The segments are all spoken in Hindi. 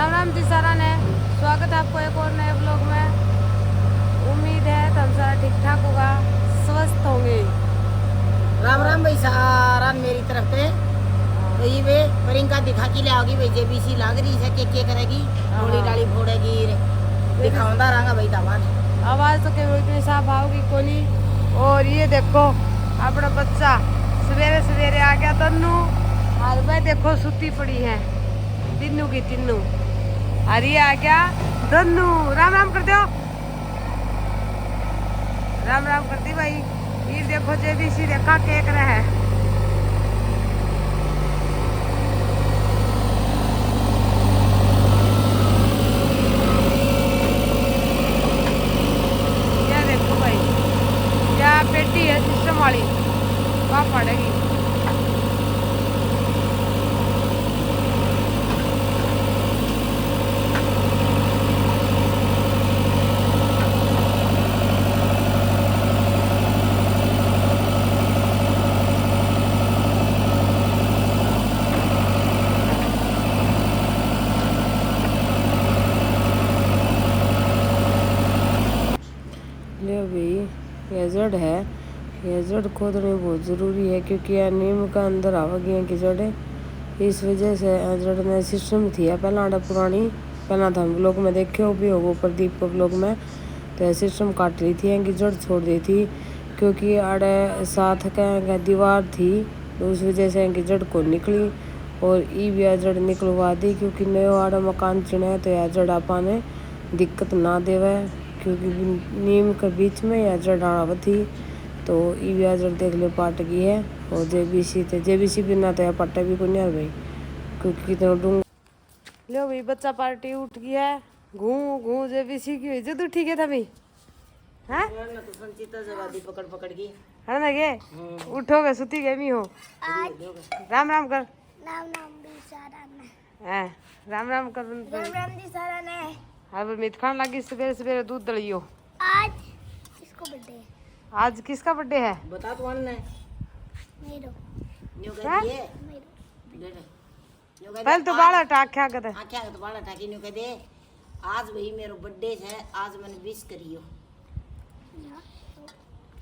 राम राम जी सारा ने स्वागत है आपको एक और नए ब्लॉग में। उम्मीद है तुम सारा ठीक ठाक होगा, स्वस्थ होंगे। राम राम भाई सारा मेरी तरफ से तो ये वे परिंका दिखा के ले आओगी भाई जेबीसी लाग रही है के करेगी गोली डाली फोड़ेगी दिखाऊंगा रंगा भाई दामान आवाज तो केवल इतनी साफ आओगी कोनी। और ये देखो अपना बच्चा सवेरे सवेरे आ गया तन्नू, और भाई देखो सुती पड़ी है तिन्नू की तिन्नू। और ये आ गया धन्नू। राम राम कर दो, राम राम कर दी भाई। ये देखो जेबीसी देखा केक रहा है। ये देखो भाई क्या पेटी है सिस्टम वाली, वहाँ पड़ेगी। ये जड़ है, ये जड़ खोदनी बहुत ज़रूरी है क्योंकि यह नीम का अंदर आवागी की जड़ है। इस वजह से जड़ में सिस्टम थी पहला आड़ा पुरानी, पहला तो हम ब्लॉग में देखे हो भी होगा प्रदीप को ब्लॉग में, तो यह सिस्टम काट रही थी कि जड़ छोड़ दी थी क्योंकि आड़े साथ का दीवार थी, तो उस वजह से इनकी जड़ को निकली और ई भी जड़ निकलवा दी क्योंकि नयो आड़ा मकान चुने तो यह जड़ आपाने दिक्कत ना देवे क्योंकि नीम के बीच में या जड़ आवा थी। तो ई भी जड़ देख लो पाट गई है और जेबीसी भी ना तो या पट्टा भी को नहीं भाई क्योंकि कितना डूंग लो भाई। बच्चा पार्टी उठ गई है, घू जेबीसी की हुई जो ठीक है था भाई। हाँ तो संचिता जवादी पकड़ पकड़ की है ना के उठोगे सुती गई हो। राम राम कर, राम राम जी सारा ने, है राम राम कर। राम राम जी सारा ने। अब मीठ खान लगी सवेरे सवेरे दूध दलियो। आज किसको बर्थडे है? आज किसका बर्थडे है बता तो ने मेरो न्यू कह दिए मेरो ले ले न्यू कह पहले तो बाला टाक क्या कहते हां क्या तो बाला टाकी न्यू कह दे आज भाई मेरो बर्थडे है, आज मैंने विश करियो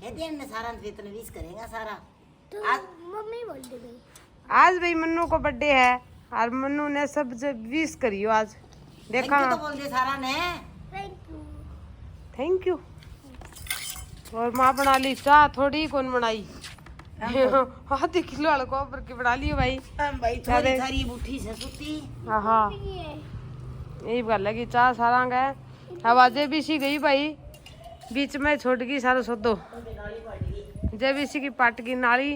है दे ने सारा ने इतने विश करेगा सारा। तो आज मम्मी बोल दे भाई आज भाई मन्नू को बर्थडे है और मन्नू ने सबसे विश करियो आज। देखा तो बोल दे सारा ने थैंक यू। Thank you. और माँ बना ली चाह, थोड़ी कौन बनाई आधी किलो वाले को ऊपर की बना लियो भाई। भाई थोड़ी सारी बूठी से सुती हाँ यही गल है कि चाह सारा गए आवाजें भी सी गई भाई बीच में छोड़ गई सारा सोदो जब इसी की पाट की नाली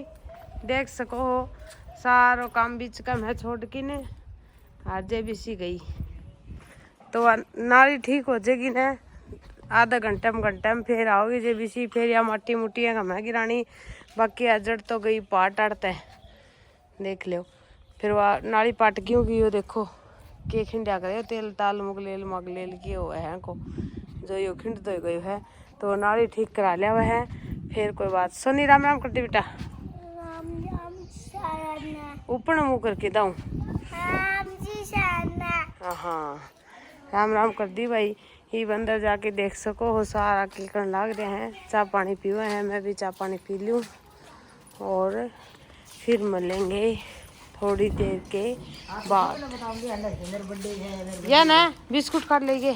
देख सको हो सारो काम बीच का मैं छोड़ की ने और जब इसी गई तो नाली ठीक हो जाएगी ना आधा घंटे में फिर आओगी जब इसी फिर या मट्टी मुट्टी है मैं गिरानी बाकी अजड़ तो गई पाट अड़ता है देख लो। फिर वह नाली पाट की होगी वो देखो के खिंडा करे तेल ताल मगलेल किए हुए हैं को जो यो खिंड तो गई है तो नाली ठीक करा लिया हुआ है। फिर कोई बात सोनी राम राम कर दी बेटा। राम राम सारा ने, ऊपर मुँह करके दाऊँ राम जी सारा ने। हाँ राम राम कर दी भाई। ही अंदर जाके देख सको हो सारा कीकड़ लाग रहे हैं। चाय पानी पीवे हैं, मैं भी चाय पानी पी लूँ और फिर मिलेंगे थोड़ी देर के बाद। या ना बिस्कुट काट लेंगे।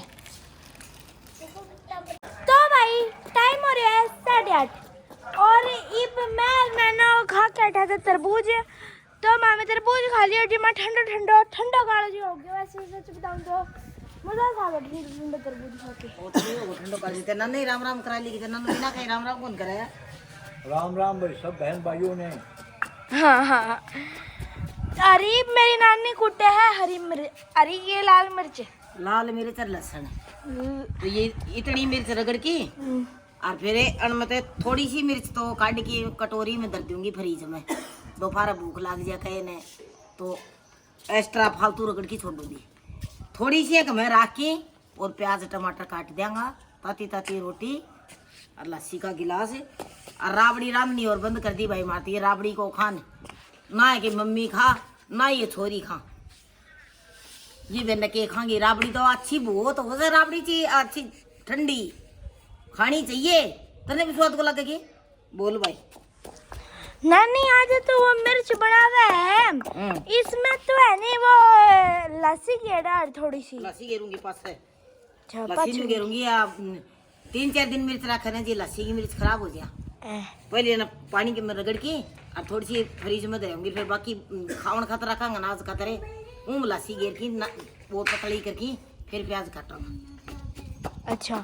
तो भाई टाइम हो रहा है 8:30 और इब मैंने खा के बैठा था तरबूज, तो मामे तरबूज खा लिया जी मैं ठंडा काला जी हो गया। वैसे सच बताऊं तो मजा आ गया ठंडा तरबूज खा के। ओ तो ठंडो कर देते ना नहीं राम राम करा ली कि ना बिना कहीं राम राम कौन कराया। राम राम भाई सब बहन भाइयों ने। हाँ अरे मेरी नानी कुटे है हरी मिर्च, अरे ये लाल मिर्च मिर्च और लहसुन तो ये इतनी मिर्च रगड़ की और फिर अनमत थोड़ी सी मिर्च तो काट के कटोरी में धर दूंगी फ्रीज में। दोपहर भूख लग जाए कहे ने तो एक्स्ट्रा फालतू रगड़ की छोड़ दूंगी। थोड़ी सी एक मैं रख के और प्याज टमाटर काट देंगा, ताती ताती रोटी और लस्सी का गिलास और राबड़ी रामनी और बंद कर दी भाई मारती है राबड़ी को खान ना है कि मम्मी खा ना ये छोरी खा ये बन के खाएंगे राबड़ी तो अच्छी बहुत हो जाए राबड़ी चाहिए अच्छी ठंडी खानी चाहिए तने भी स्वाद को लगेगी बोल भाई नानी आज तो वो मिर्च बनावा है इसमें तो है नहीं वो लस्सी की डाल थोड़ी सी लस्सी गेरूंगी पास है अच्छा, लस्सी नहीं गेरूंगी या 3-4 दिन मिर्च रखने जी लस्सी की मिर्च खराब हो जाए पहले ना पानी के में रगड़ के और थोड़ी सी फ्रिज में देंगे फिर बाकी खावन खातर रखांगे अनाज खातर लस्सी गेर की वो पतली करके फिर प्याज काटूंगा। अच्छा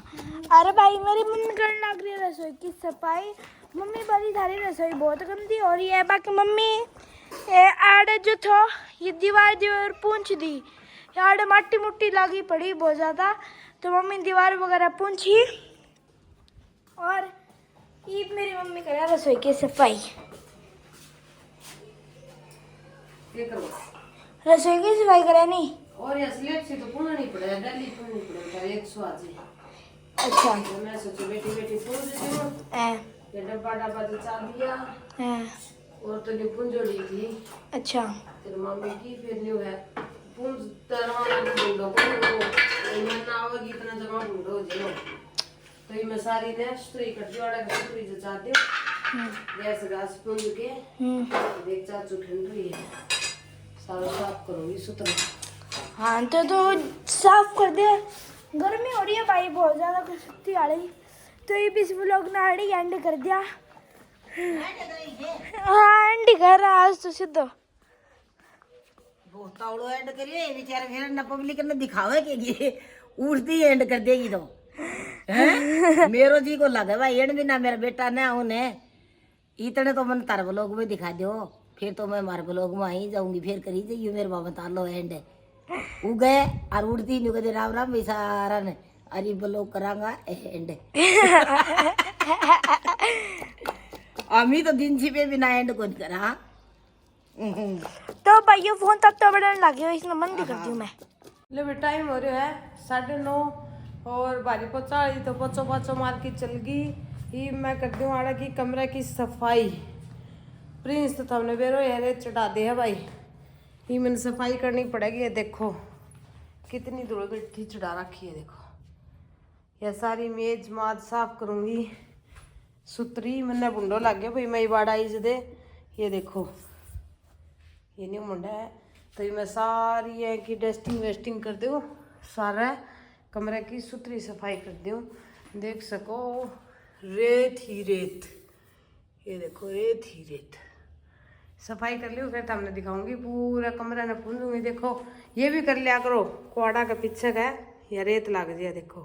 अरे भाई मेरी मम्मी करने लग रही है रसोई की सफाई मम्मी बड़ी सारी रसोई बहुत गंदी हो रही है बाकी मम्मी आड़े जो था ये दीवार पूंछ दी आड़े मट्टी मुट्टी लगी पड़ी बहुत ज़्यादा तो मम्मी दीवार वगैरह पूंछी और ये मेरी मम्मी करे रसोई की सफाई रसोई की सफाई करे नहीं और ये स्लेब से तो पुनः नहीं पड़ेगा दिल्ली पुनः नहीं पड़ेगा 100 जी। अच्छा तो मैं सोची बेटी बेटी पूछ देती हूँ ये डब्बा डब्बा तो चाल दिया और तो नहीं पुंजोड़ी थी अच्छा तेरे मम्मी की फिर न्यू है पुंज तरवाना ढूंढो को मैं ना आवेगी इतना जमा ढूंढो जिनो तो ये मैं सारी ने स्त्री कर दी और स्त्री जो चाहती हूँ गैस गैस पुंज के देख चाचू खिल रही है सारा साफ करूंगी सुतरा हाँ तो साफ कर दे गर्मी हो रही है भाई बहुत ज़्यादा कुछ आ रही तो ये भी लोग ने आड़ी एंड कर दिया हाँ एंड कर रहा आज तो सीधो बहुत तावड़ो एंड करिए बेचारे फिर ना पब्लिक ने दिखावे के ये उड़ती एंड कर देगी तो हैं मेरो जी को लगे भाई एंड भी ना मेरा बेटा ना उन्हें इतने तो मन तार ब्लॉग में दिखा दो फिर तो मैं मार ब्लॉग में आई जाऊंगी फिर करी जाइए मेरे बाबा तार लो एंड उ गए और उड़ती नहीं कहते राम राम सारा ने अरे ब्लॉग करांगा एंड अमी तो दिन छिपे बिना एंड कौन करा तो भाई फोन तब तो बढ़ने लगे हो इसलिए बंद कर दी मैं ले भी टाइम हो रहा है 9:30 और बारी पोचा तो पोचो पोचो मार के चल गई ये मैं कर दूँ आड़ा की कमरे की सफाई प्रिंस तो हमने बेरो यारे चढ़ा दे है भाई ये मैंने सफाई करनी पड़ेगी ये देखो कितनी धूल मिट्टी चढ़ा रखी है देखो यह सारी मेज माज साफ करूँगी सुतरी मैंने बुंडो लग गया भाई मैं बाड़ा इज दे ये देखो ये नहीं मुंडा है तो ये मैं सारी है कि डस्टिंग वेस्टिंग कर दूँ सारा कमरे की सुथरी सफाई कर दूँ देख सको रेत ही रेत ये देखो रेत ही रेत सफाई कर लियो फिर तो हमने दिखाऊंगी पूरा कमरा न पूंजूंगी देखो ये भी कर लिया करो कुआड़ा का पीछे का या रेत लग जाए देखो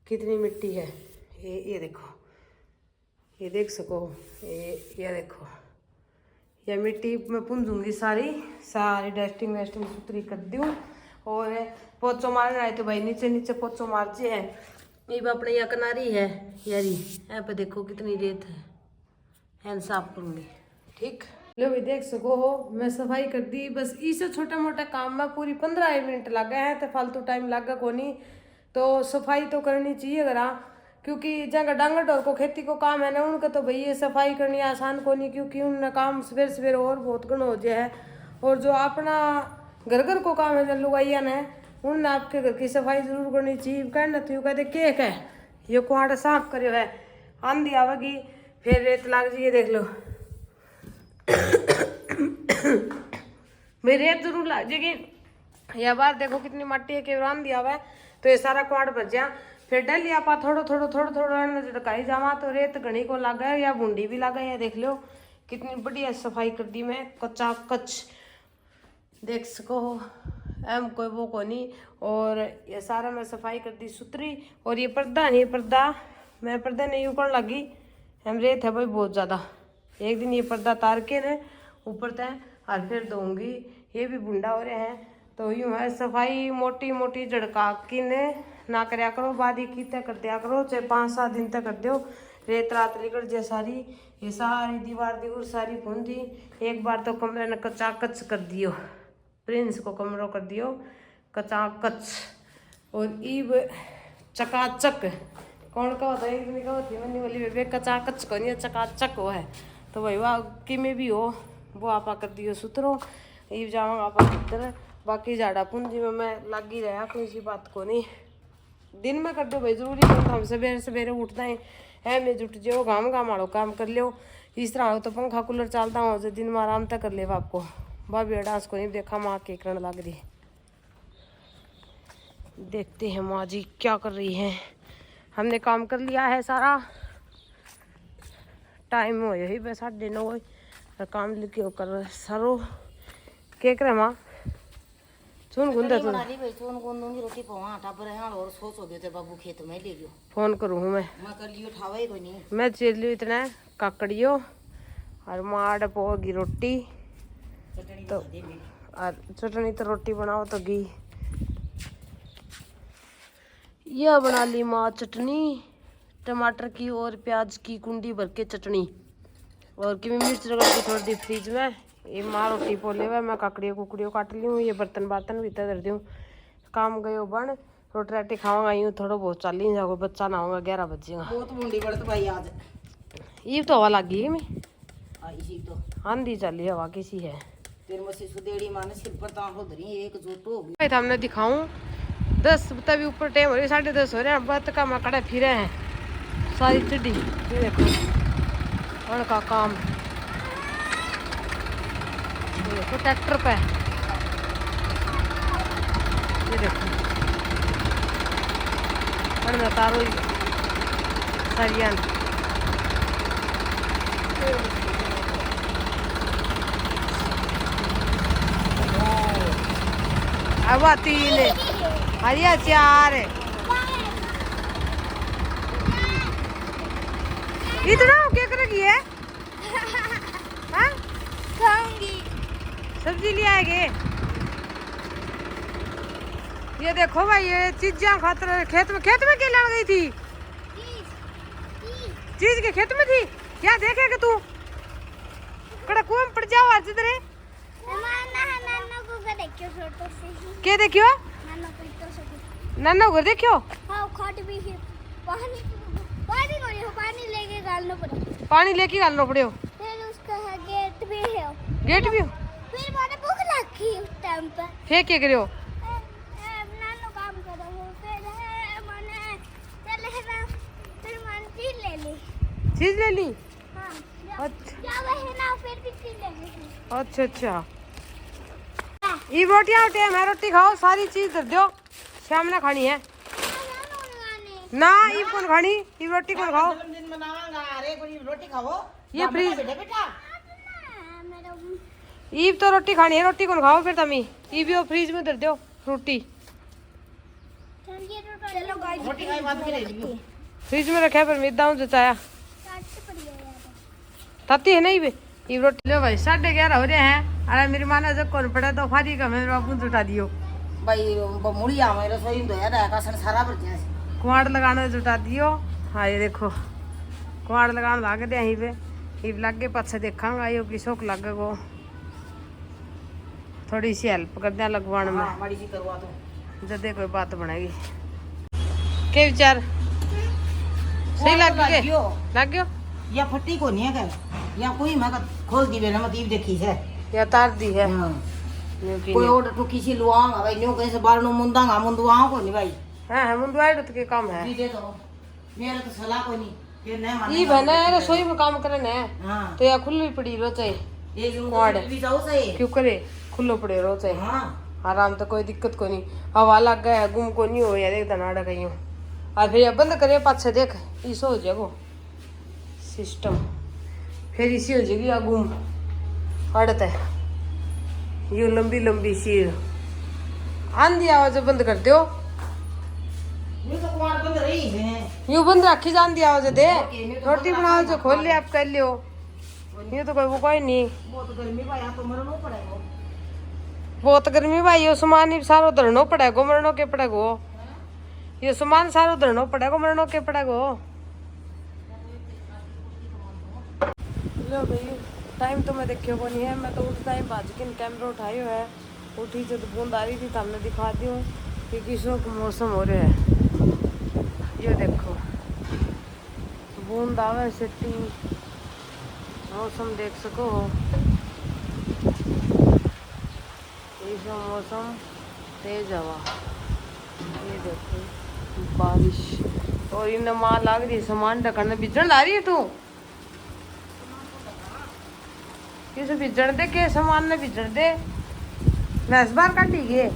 कितनी मिट्टी है ये देखो ये देख सको ये देखो या मिट्टी में पूंजूंगी सारी डस्टिंग वेस्टिंग सुथरी कर दूँ और पोचो मारना है तो भाई नीचे नीचे पोचो मार जे है ये भी अपने यहाँ किनारी है यारी यहाँ पे देखो कितनी रेत है हैंड साफ करूँगी ठीक लो भी देख सको हो मैं सफाई कर दी बस इसे छोटा मोटा काम में पूरी 15 मिनट लगा है तो फालतू टाइम लगा को नहीं तो सफाई तो करनी चाहिए अगर क्योंकि जगह डांगर डोर को खेती को काम है ना उनका तो भाई ये सफाई करनी आसान को नहीं क्योंकि उनका काम सवेरे सवेरे और बहुत गण हो जाए और जो अपना घर घर को काम है जब लुगाइया ने उनने आपके घर की सफाई जरूर करनी चाहिए कहना तो कहते केक है ये कुआड़ा साफ करो है आंधी आवेगी फिर रेत लाग जाइए देख लो मेरी रेत जरूर लाग जाएगी या बार देखो कितनी मट्टी है कि आंधी आवे तो ये सारा कुआड़ बच जा फिर डल या पा थोड़ा झटकाई जावा तो रेत घनी को लगा है या बूंदी भी लगा है देख लो कितनी बढ़िया सफाई कर दी मैं कच्चा कच देख सको एम कोई वो को नहीं और ये सारा मैं सफाई कर दी सुथरी और ये पर्दा नहीं पर्दा मैं पर्दा नहीं ऊपर लगी हम रेत है भाई बहुत ज़्यादा एक दिन ये पर्दा तार के ने ऊपर तय और फिर दूँगी ये भी बुंडा हो रहे हैं तो यूँ है सफाई मोटी मोटी झड़का की ने ना करया करो बादी की तय कर दिया करो चाहे 5-7 दिन तक कर दो रेत रात निकल जाए सारी ये सारी दीवार सारी बूंदी एक बार तो कमरे ने कच्चा कच कर दियो प्रिंस को कमरों कर दियो कच्चा कच और ईब चकाचक कौन का होता है एक दिन का होती मनी वाली बेबे कच्चा कच को नहीं चकाचक हो है तो भाई वाह कि में भी हो वो आपा कर दियो सुतरो ईब जावा आपा भीतर बाकी झाड़ा पूंजी में मैं लगी रहा, कोई सी बात को नहीं। दिन में कर दो भाई जरूरी काम, हम सवेरे सवेरे उठता है मैं जुट जाओ घाम घाम आड़ो काम कर लो। इस तरह हो तो पंखा कूलर चलता हो जो दिन में आराम तक कर ले आपको। भाभी डांस को नहीं देखा, माँ के करण लग रही। देखते हैं माँ जी क्या कर रही है। हमने काम कर लिया है सारा, टाइम हो यही बस 9:30 और काम लिखे होकर सरो के करे माँ चुन गुंदा बना ली भाई, चुन गुंदूंगी रोटी पावा आटा पर है और सोचोगे तो बाबू खेत में ले गयो। फोन करूँ मैं कर लियो ठावा ही कोई नहीं। मैं चल लियो इतना काकड़ियो और माड़ पोगी रोटी तो और चटनी तो रोटी बनाओ तो घी। यह बना ली माँ चटनी टमाटर की और प्याज की कुंडी भर के चटनी और कि मिर्च रगड़ के छोड़ दी फ्रिज में। ये माँ रोटी पोले हुआ, मैं काकड़ियों कुकड़ियों काट ली हूँ। ये बर्तन बार्तन भीतर धर दूँ। काम गयो बन, रोटी राटी खावा यूँ थोड़ा बहुत चल ही जाओ, बच्चा ना होगा 11 बजेगा। बहुत मुंडी बढ़त भाई आज। ये तो हवा लग गई मैं इसी तो आंधी चली हवा किसी है। तेरे मसी सुदेड़ी माने सिर पर तांग हो धरी एक जोटो हो गई। भाई हमने दिखाऊं 10 तभी ऊपर टाइम हो रही 10:30 हो रहे हैं। बत का मकड़ा फिरे हैं सारी चिड़ी। ये देखो उनका काम, ये देखो ट्रैक्टर पे, ये देखो अरे तारो सरियान। अब 3 हरिया 4 इतना क्या करेगी है? हाँ? खाऊंगी। सब्जी ले आएंगे। ये देखो भाई ये चीज़ें खातर खेत में क्या लड़ गई थी? चीज के खेत में थी क्या? देखेगा तू कड़ा कुएं में पड़ जाओ आज इधर। क्या देखियो? नाना घर देखियो? हाँ, खाट भी है। पानी पानी को ये पानी लेके डालना पड़े। पानी लेके डालना पड़े। फिर उसका है गेट भी है। गेट भी? फिर मैंने भूख लगी उस टाइम पे। फेंक के करियो? नानो काम करो फिर मैंने चले ना, फिर मैंने चीज ले ली। चीज ले ली? हाँ, अच्छा जब है ना फिर भी चीज ले ली। अच्छा अच्छा। ये रोटियां टाइम है, रोटी खाओ सारी चीज धर दो, शाम ने खानी है ना। ये कौन खानी? ये रोटी कौन खाओ? दिन मनावांगा अरे कोई रोटी खाओ। ये फ्रीज बेटा ये तो रोटी खानी है, रोटी कौन खाओ फिर तमी? ये भी फ्रिज में धर दो रोटी। चलो गाइस, रोटी खाई बाद में ले लियो। फ्रिज में रखा पर मैदा हूँ जचाया ताती है नहीं बे। ये रोटी लो भाई 11:30 हो रहे हैं। अरे मेरी माँ ने जब कौन पड़ा तो फारी का मैं बापू जुटा दियो भाई मुड़ी आ मेरे रसोई में धोया रहा का सारा भर गया। कुआड़ लगाना जुटा दियो। हाँ ये देखो कुआड़ लगाना लाग दे यहीं पे। ये लग के पास देखांगा यो की शौक लग गो, थोड़ी सी हेल्प कर दिया लगवाने में। हां बड़ी सी करवा दो जदे कोई बात बनेगी। के विचार सही लग गयो? या फट्टी को नहीं है या कोई मैं खोल दी बेना मतीब देखी है या तार दी है? हां कोई और तो किसी लुआंगा भाई न्यू कैसे बाल नु मुंदांगा मुंदुआओ को नहीं भाई। हां मुंदवाई तो के काम है। दे दो मेरा तो सलाह कोई नहीं ये नहीं माने। ई बना है रसोई में काम करे ने। हां तो या खुली पड़ी रो चाहे ये यूं भी जाओ सही क्यों करे, खुलो पड़े रो चाहे। हां आराम तो कोई दिक्कत को नहीं। हवा लग गया गुम को नहीं हो यार एक दनाड़ा गई हूं। और फिर बंद करे पाछे देख इस हो जाएगो सिस्टम, फिर इसी हो जाएगी या गुम हड़त है। यूं लंबी लंबी सी आंधी आवाज बंद कर दो। ये तो कुमार बंद रही है यूं बंद रखी जान दी आवाज दे। रोटी बनाओ जो खोल ले आप कर लियो। ये तो कोई नहीं। बहुत गर्मी भाई यहां तो मरनो पड़ेगा। बहुत गर्मी भाई यो सामान ही सारो धरनो पड़ेगो मरनो के पड़ेगो। ये सामान सारो धरनो पड़ेगो मरनो के पड़ेगो। लो भाई टाइम तो मैं देखियो को नहीं है। मैं तो उस टाइम बाज के कैमरा उठायो है। उठी जब बूंद आ रही थी तो हमने दिखा दी हूँ कि किसो का मौसम हो रहा है। ये देखो बूंद आवे सिटी मौसम देख सको। ऐसा मौसम, तेज हवा, ये देखो बारिश, और इन माँ लाग रही सामान ढकने बिजड़ ला रही है तू किस बिजड़ दे के सामान ने बिजड़ दे भैंस बार काटी गए।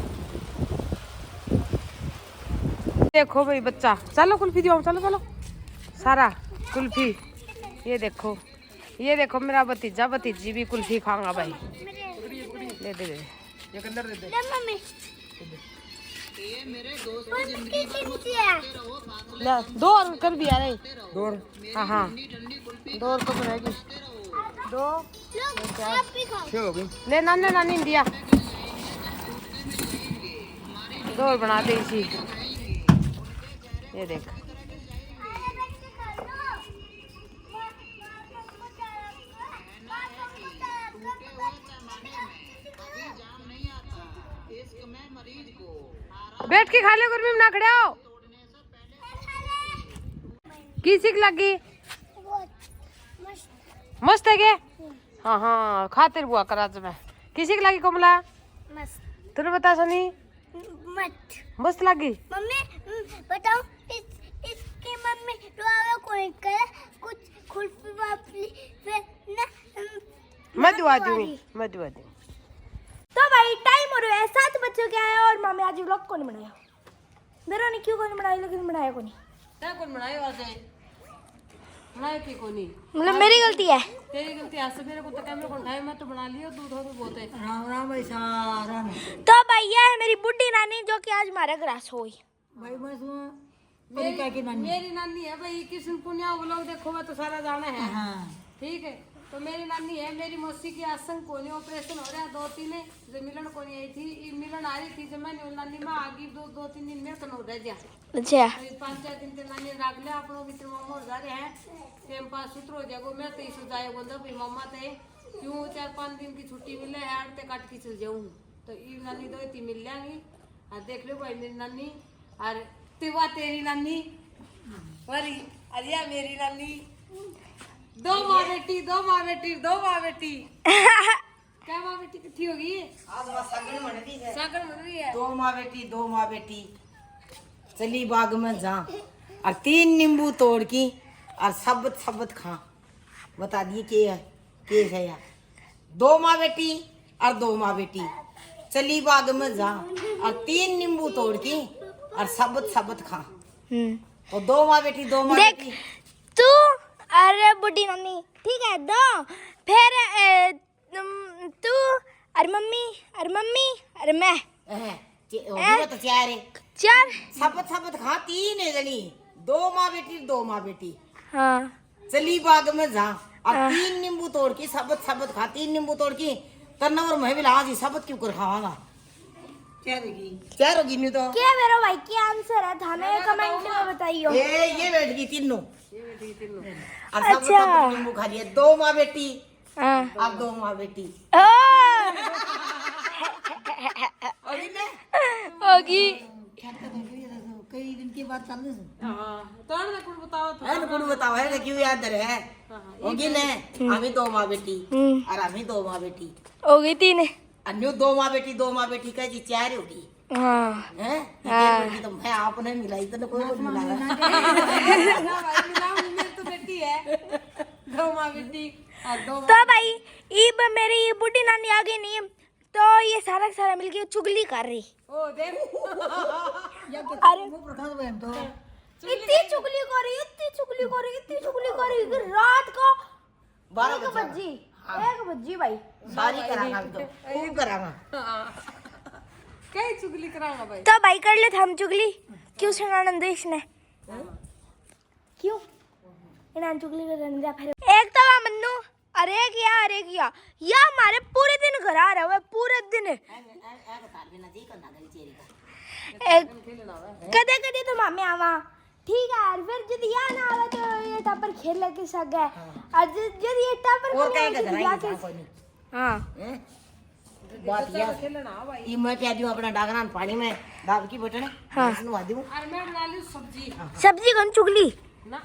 देखो भाई बच्चा, चलो कुल्फी दियो, चलो चलो सारा कुल्फी। ये देखो मेरा भतीजा भतीजी भी कुल्फी खाऊंगा भाई। ले दे ये कंदर दे दे मम्मी ये मेरे दोस्त की जिंदगी ले 2 और कर भी आ रहे 2। हाँ हाँ 2 और कब रहेगी 2 आप भी खाओ। ले नाने नानी इंडिया 2 और बना दे इसी। ये देख बैठ के खा ले गर्मी में ना खड़े हो। किसी की लगी मस्त है के? हाँ हाँ खातिर बुआ कर आज मैं किसी की लगी कमला मस्त तुझे बता सनी मत मस्त लगी। मम्मी बताओ इसकी मम्मी दुआ कोई करे कुछ कुल्फी वापली फिर ना मैं दुआ दूंगी मैं दुआ दूंगी। तो भाई टाइम हो रहा है 7 बज गया है और मम्मी आज व्लॉग कौन बनाया मेरा ने क्यों कौन बनाया लेकिन बनाया कौन क्या कौन बनाए आज बनाए की कोनी मतलब मेरी गलती है। तेरी गलती है मेरे को तो कैमरा कौन उठाया मैं तो बना लिया दूध हो तो बहुत है। राम राम भाई सारा तो भैया है मेरी बुड्ढी नानी जो कि आज हमारे ग्रास हुई भाई बस मेरी नानी है भाई किशन पुनिया वो लोग देखो मैं तो सारा जाना है। हाँ ठीक है तो मेरी नानी है मेरी मौसी की आसंग कोनी ऑपरेशन हो रहा है 2-3 जो मिलन कोनी आई थी ये मिलन आ रही थी जब मैंने नानी माँ आगे 2-3 दिन मेरे को रह गया। अच्छा 5-4 दिन तक नानी राख लिया अपनों भी मामा हो जा रहे हैं टाइम पास सूत्र हो जाएगा मैं तो इस जाए बोल भाई मामा थे क्यों 4-5 दिन की छुट्टी मिले है आड़ते काट के चल जाऊँ तो ये नानी 2 मिल जाएंगी और देख लो भाई मेरी नानी और तिवा तेरी नानी अरिया मेरी नानी 2 माँ बेटी क्या माँ बेटी कितनी होगी आज बस सगन बन रही है सागर बन रही है 2 माँ बेटी चली बाग में जा और 3 नींबू तोड़ की और शब्बत खा बता दिए के है यार 2 माँ बेटी और 2 माँ बेटी चली बाग में जा और 3 नींबू तोड़ की और शब्बत खा तो 2 माँ बेटी तू अरे बुड्ढी नानी ठीक है दो फिर तू अरे मम्मी अरे मैं तो 4 शब्बत खा 3 है जनी 2 माँ बेटी हाँ चली बाग में जा और 3 नींबू तोड़ की शब्बत खा 3 नींबू तोड़ की तन्ना और मैं भी ला जी शब्बत क्यों कर खावांगा क्या होगी नहीं तो क्या मेरा भाई क्या आंसर है हमें कमेंट में बताइयो। ये बैठ गई तीनों और अच्छा। सब नींबू खा लिए 2 माँ बेटी हाँ अब 2 माँ बेटी होगी कई दिन के बाद चल तो बताओ है क्यों याद रहे होगी ने हमें 2 माँ बेटी और हमें 2 माँ बेटी होगी 3 अन्यू 2 माँ बेटी कह जी 4 होगी हाँ हैं तो मैं आपने मिलाई तो कोई और मिलाया तो बेटी है 2 माँ बेटी और 2 तो भाई ईब मेरी बुड्ढी नानी आ गई नहीं तो ये सारा मिलके चुगली कर रही। ओ देख अरे इतनी चुगली कर रही कि रात को 12 1 बजी भाई सारी करांगा तो खूब करांगा कई चुगली कराऊंगा भाई तो भाई कर ले हम चुगली क्यों सुनानंद इसने क्यों इन्हें चुगली करने जा फिर एक तो वहाँ मन्नू अरे किया या हमारे पूरे दिन घर आ रहा है पूरे दिन कदे तो मामे आवा ठीक है यार फिर जब यहाँ ना आवे तो ये टापर खेल के सक है और जब ये टापर और कहीं का खेल धराई के कोई हाँ बात ये मैं क्या दूं अपना डागना पानी में दाब की बटने हाँ। सुनवा दूं और मैं बना ली सब्जी कौन चुगली ना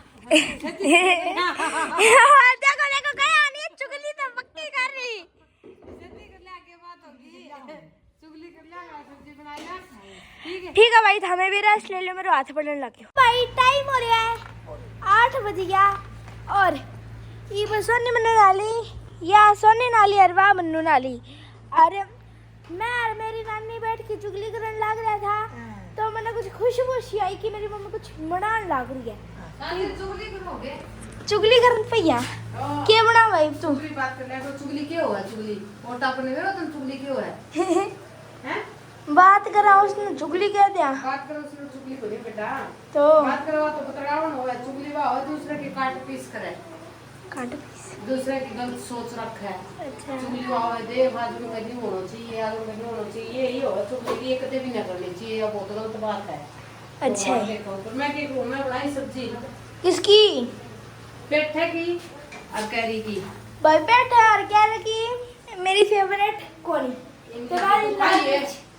देखो कहीं आनी है चुगली तो पक्की कर रही जल्दी कर ले आगे बात होगी चुगली ठीक है भाई, हमें भी रेस्ट ले लो, मेरे हाथ पड़ने लग गया भाई। टाइम हो रहा है 8 बज गया और ये बस सोनी मन्नू नाली या सोनी नाली अरवा मन्नू नाली। अरे मैं और मेरी नानी बैठ के चुगली करने लग रहा था तो मैंने कुछ खुशबू सी आई कि मेरी मम्मी कुछ बनाने लग रही है। चुगली करन भैया क्या बना भाई तू? चुगली बात कर ले तो चुगली क्यों है? चुगली ओटा अपने वेरो तुम चुगली क्यों है? हैं? बात करा उसने चुगली कह दिया बात करो उसने चुगली को नहीं बेटा। तो बात करो तो पतरावन होवे, चुगली वा हो दूसरे के काट पीस करे, काट। दूसरे की गलत सोच रखे है। अच्छा चुगली वा होवे दे बाजू में नहीं होना चाहिए, आगे में नहीं होना चाहिए, यही हो चुगली की एक भी ना करनी चाहिए, ये बहुत गलत बात है। अच्छा तो देखो तो मैं क्या कहूं, मैं बनाई सब्जी किसकी? पेठे की और कैरी की। भाई पेठा और कैरी की मेरी फेवरेट कोनी। तुम्हारी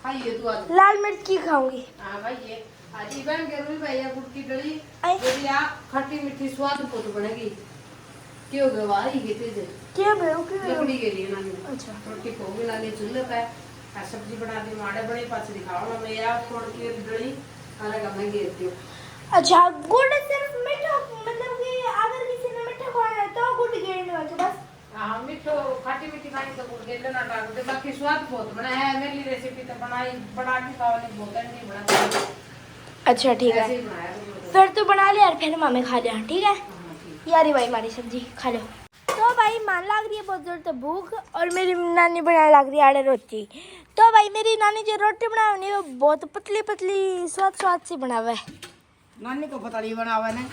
खाइए तू आज। लाल मिर्च की खाऊंगी। हाँ भाई ये आज इवन के रूल भैया गुड़ की डली आई। यदि आप खट्टी मीठी स्वाद पोत बनेगी क्यों गवाही की तेज क्या भेड़ो क्यों? लकड़ी के लिए ना अच्छा रोटी को भी ना ले चूल्हे पे आ सब्जी बना दी माड़े बड़े पास दिखाओ ना मैं यार छोड़ के डली अलग मैं घेरती हूँ। अच्छा गुड़ सिर्फ मीठा, मतलब कि अगर किसी ने मीठा खाना है तो गुड़ गिरने वाला बस। हाँ मिठो खट्टी मीठी खानी तो गुड़ के ना डाल दे, बाकी स्वाद बहुत बना है। मेरी रेसिपी तो बनाई बना के खाओ नहीं बहुत नहीं बना। अच्छा ठीक ऐसे है, ही बनाया तुमने तो। फिर तो बना लिया और फिर मामे खा लिया। ठीक है हाँ, ठीक। यारी भाई हमारी सब्जी खा लो। तो भाई मान लग रही है बहुत जोर से भूख और मेरी नानी बनाने लग रही है आड़े रोटी। तो भाई मेरी नानी जो रोटी बनाई वो बहुत पतली पतली स्वाद से बनावा है। नानी को पता नहीं बनावा ने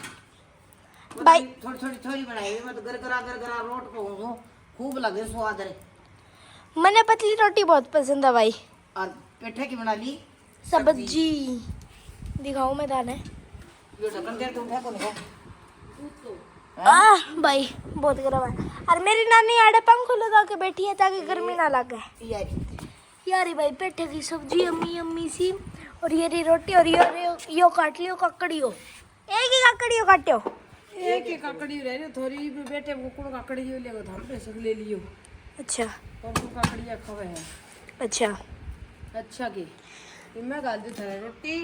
भाई थोड़ी थोड़ी थोड़ी बनाई मैं तो गरगरा रोट को हूँ खूब लगे स्वाद रे। मैंने पतली रोटी बहुत पसंद है भाई। और पेठे की बना ली सब्जी दिखाऊं मैं दाने। ये ढक्कन दे तुम फेंको नहीं भाई बहुत गर्म है। और मेरी नानी आड़े पंखो लगा के बैठी है ताकि गर्मी ना लगे। यारी भाई पेठे की सब्जी अम्मी अम्मी सी और ये री रोटी और यो काट लियो ककड़ियो। एक ही ककड़ियो काट्यो। एक ही काकड़ी रह रही थोड़ी बेटे को कुण काकड़ी ले लेगो हम पैसे ले लियो अच्छा और कुण काकड़िया खवे है। अच्छा अच्छा की इनमें गाल दे थारे रोटी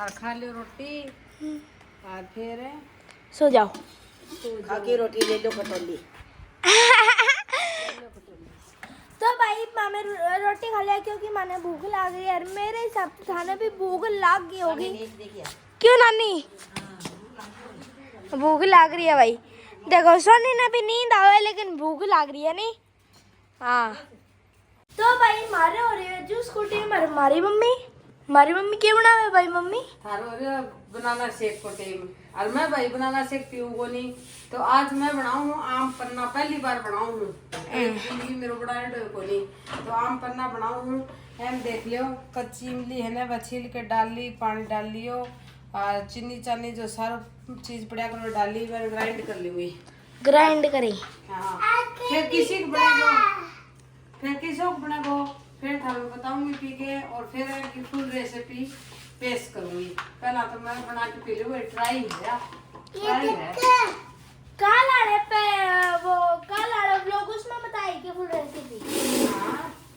और खा लियो रोटी और फिर सो जाओ। खा के रोटी ले लो कटोली। तो भाई मामे रोटी खा लिया क्योंकि माने भूख लग गई और मेरे हिसाब से थाने भी भूख लग गई होगी। क्यों नानी? भूख लग रही है भाई। देखो सोनी ने भी नींद आवे लेकिन भूख लग रही है नहीं। हाँ तो भाई मारे हो रही है जूस स्कूटी में हमारी मम्मी क्या बनावे भाई? मम्मी थारो रे बनाना शेक को टाइम और मैं भाई बनाना शेक पीऊंगा नहीं तो आज मैं बनाऊं आम पन्ना। पहली बार बनाऊं जिंदगी मेरे बड़ा को नहीं तो आम पन्ना बनाऊं। हम देख लियो कच्ची इमली है ना छील के डाल ली पानी डाल लियो और चीनी चानी जो सारा चीज पड़ा कर डाल ली मैंने ग्राइंड कर ली हुई। ग्राइंड करी। हाँ फिर किसी को बनेगो फिर किसी को बनेगो फिर थारू बताऊंगी पी के और फिर की फुल रेसिपी पेश करूंगी। पहला तो मैं बना के पी लूंगी ट्राई है कल आड़े पे वो कल आड़े व्लॉग उसमें बताई कि फुल रेसिपी।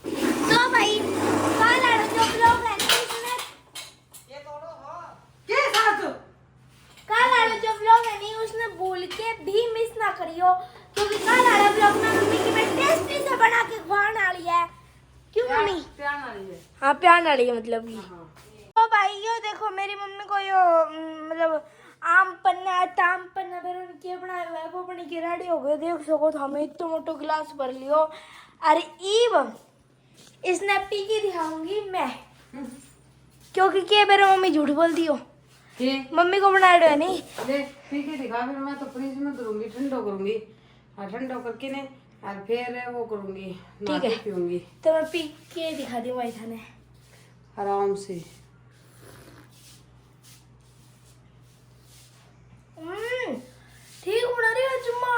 तो भाई कल आड़े जो व्लॉग है ना उसमें के साथ कल आड़े जो व्लॉग है नहीं उसने भूल के भी मिस ना करियो क्योंकि कल आड़े व्लॉग में मम्मी की मैं टेस्टी से बना के खवाने वाली है। क्यों मम्मी? प्यार वाली है। हाँ प्यार वाली है मतलब की। हाँ तो भाई यो देखो मेरी मम्मी को यो मतलब आम पन्ना फिर उनके बनाया हुआ है वो बनी के रेडी हो गए। देख सको तो हमें इतना मोटो गिलास भर लियो। अरे ईब इसने पी के दिखाऊंगी मैं क्योंकि के मेरे मम्मी झूठ बोल दियो। ठीक मम्मी को बनाया है नहीं ले पी के दिखा फिर मैं तो फ्रिज में धरूंगी ठंडो करूंगी और ठंडो करके ने और फिर वो करूंगी ठीक है पीऊंगी तो मैं पी के दिखा दी भाई थाने आराम से। ठीक बना रही है चुम्मा।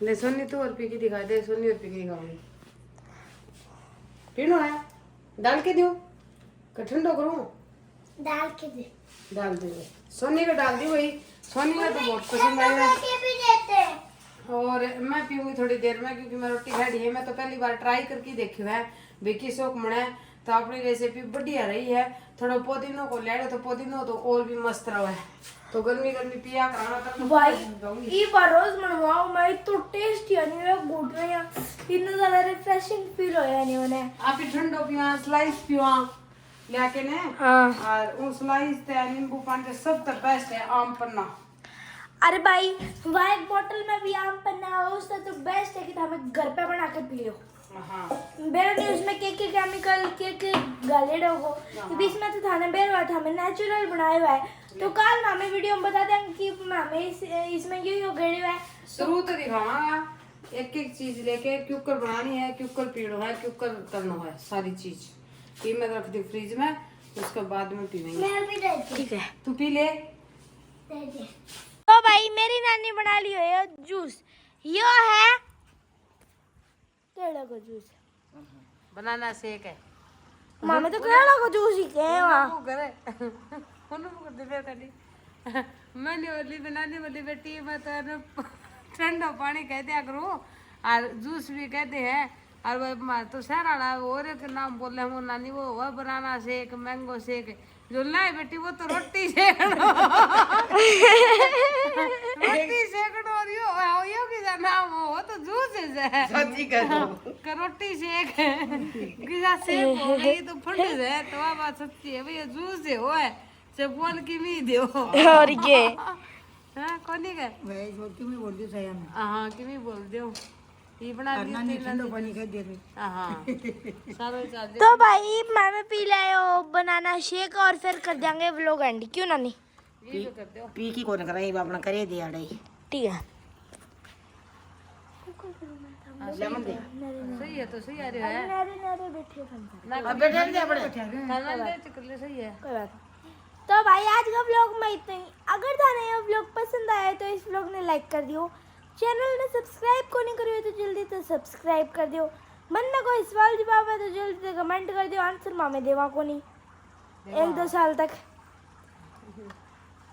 ले सोनी तू और पी के दिखा दे। सोनी और पी के दिखाऊंगी पीनो है डाल के दूं का ठंडो करूं? डाल के दे। डाल दे सोनी को डाल दी वही सोनी को तो बहुत पसंद आया भी देते और मैं पीऊंगी थोड़ी देर में क्योंकि मैं रोटी खाई है। मैं तो पहली बार ट्राई करके देखी है विकी शोक मने तो अपनी रेसिपी बढ़िया रही है। थोड़ा पुदीनों को ले लो तो पुदीनों तो और भी मस्त रहा है। तो गर्मी गर्मी पिया कराना तब भाई ये बार रोज बनवाओ, मैं तो टेस्टी है नहीं गुड में यार, इतना ज्यादा रिफ्रेशिंग फील हो यानी उन्हें। आप ही ठंडो पिया स्लाइस पिया लेके ने। हाँ और उन स्लाइस ते नींबू पानी के सब तो बेस्ट है आम पन्ना। अरे भाई वाइट बोतल में भी आम पन्ना है, उससे तो बेस्ट है कि हमें घर पे बना के पी लो। हाँ बेर ने उसमें के केमिकल के गाले हो बीच में तो थाने बेर हुआ था, हमें नेचुरल बनाया हुआ है। तो कल हमें वीडियो में बता देंगे कि हमें इसमें क्यों गड़े हुआ है। शुरू तो दिखावा एक एक चीज लेके क्यूकर बनानी है, क्यूकर पीड़ो है, क्यूकर करना है, सारी चीज ये मैं रख दी फ्रिज में, उसके बाद में पीवेंगे। मैं भी देती। ठीक है तू पी ले। तो भाई मेरी नानी बना ली है जूस, यो है केला का जूस, बनाना शेक है। मामे तो केला का जूस ही कहे वहाँ। वो करे उन्होंने को दे कर मैंने वाली बनाने वाली बेटी मैं तो ठंडा पानी कह दिया करूँ और जूस भी कहते हैं। और वह तो शहर वाला और एक नाम बोल रहे हैं नानी, वो वह बनाना शेक, मैंगो शेक जो लाए बेटी वो तो रोटी सेकड़ो रोटी सेकड़ो और यो किसा नाम हो, वो तो जूस है सच्ची कर रोटी शेक किसा शेक हो गई तो फंड है। तो वह बात सच्ची है भैया, जूस है वो है से बोल की भी दो और ये हां कोनी के भाई छोटी में बोल दी सही हम हां की भी बोल दो ये बना दी नानी ठंडो पानी कह दे हां सारे चाल तो भाई मामे पी लाओ बनाना शेक और फिर कर देंगे व्लॉग एंड, क्यों नानी? ये तो कर दो पी की कौन कराई अपना करे दे अड़े ठीक है लेमन दे सही है। तो सही आ रहा है नारे नारे बैठे फंसा अब बैठे दे अपने खाना ले चकले सही है। कोई बात नहीं। तो भाई आज का व्लॉग में इतना ही। अगर थाने ये व्लॉग पसंद आया तो इस व्लॉग ने लाइक कर दियो, चैनल ने सब्सक्राइब को नहीं करियो तो जल्दी से सब्सक्राइब कर दियो, मन में कोई सवाल जवाब है तो जल्दी से कमेंट कर दियो, आंसर मामे देवा को नहीं 1-2 साल तक।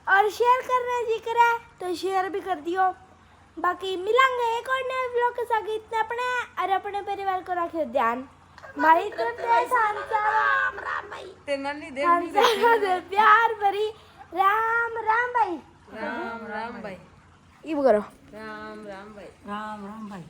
और शेयर करना जी करा तो शेयर भी कर दियो। बाकी मिलेंगे एक और नए व्लॉग के साथ, इतने अपने और अपने परिवार को रखियो ध्यान। भाई तो ते नानी दे प्यार भरी राम राम भाई, राम राम भाई, ये करो राम राम भाई, राम राम भाई।